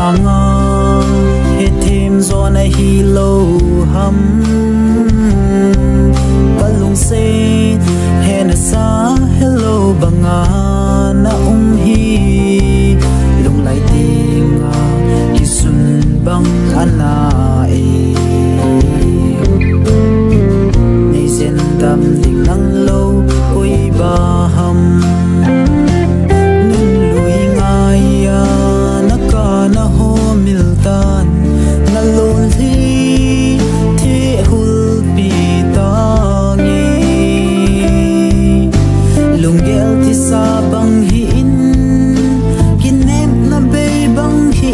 sanga he thêm gió na hi lâu hầm kalung se he na sa hello banga na hi lung lai tinga ki sun bang ana e nei zen dam ding nang lo oi ba ham nun lui ngai ya na ka na ho miltan na lon thi thi hul pi ta nge lung gel thi sa bang hi in kinem na be bang hi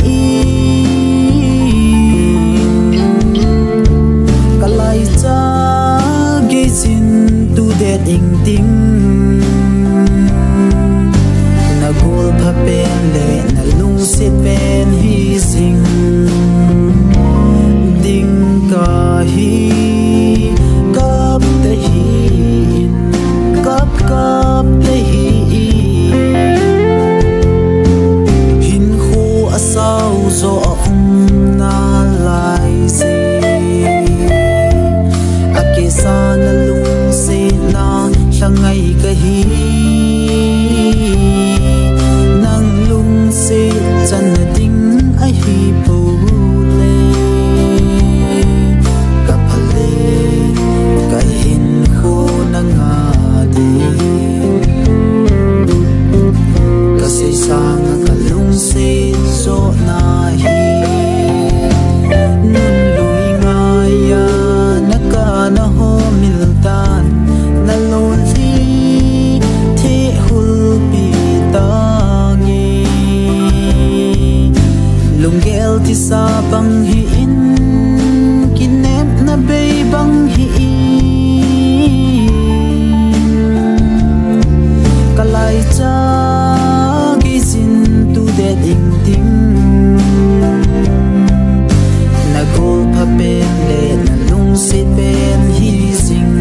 kalai cha ge sin tu de ding ding na gol pha pen le na lung se pen hi sing ding ka hi kap te hi kap kap te hi hin khu asau zo na lai se akesa na lung se na hlangai ka hi nang lung se chan na ding a hi po le ka phale ka hin kho na nga de ka se sang ka lung se zo na hi nun lui nga ya na ka na ho miltan na lon thi thi hul pi ta nge lung gel ti sa bang hi in kinep na be bang hi kalai cha gi sin tu de ding ding na gol pha pen le na lung se pen hi sing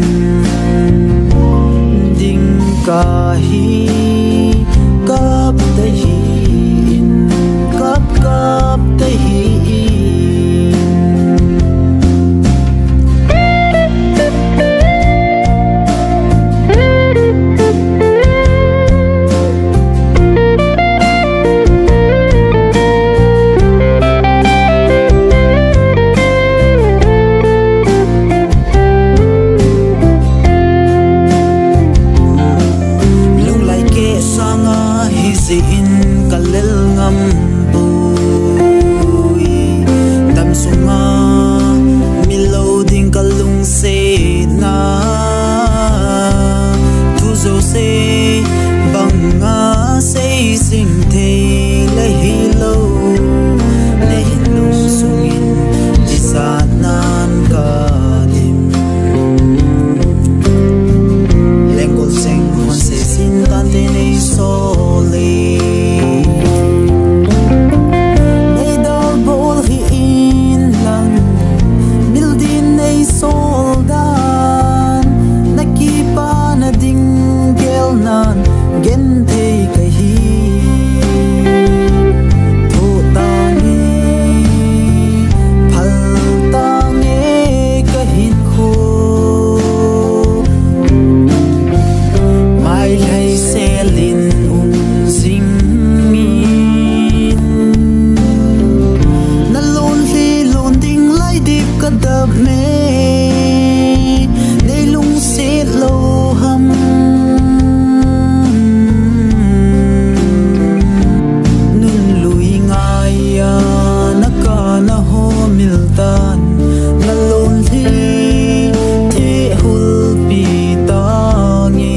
ding ka hi kap te hi kap kap te hi lung lai ke sanga hi si in kalel ngam bui dam sunga milo ding kalung se na tu zo se banga se sing the le hi lo le hi lung sungin di sa nan ka dim lengol seng hon se sin tan te nei so le nei dal bol hi in lang mil din nei sol dan na ki pa na ding gel nan gen thei ka hi tho ta nge phal ta nge ka hin kho mai lai se lin sing min na lon li lon ding lai dip ka dap me nei lung se lo ham nun lui ngai ya na ka na ho miltan na lon li the hul pi ta nge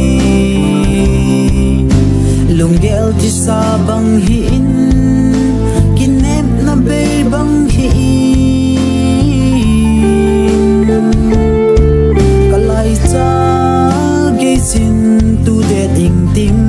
lung gel ti sa bang hi in kinep na be bang hi kalai cha ge sin tu de ding ding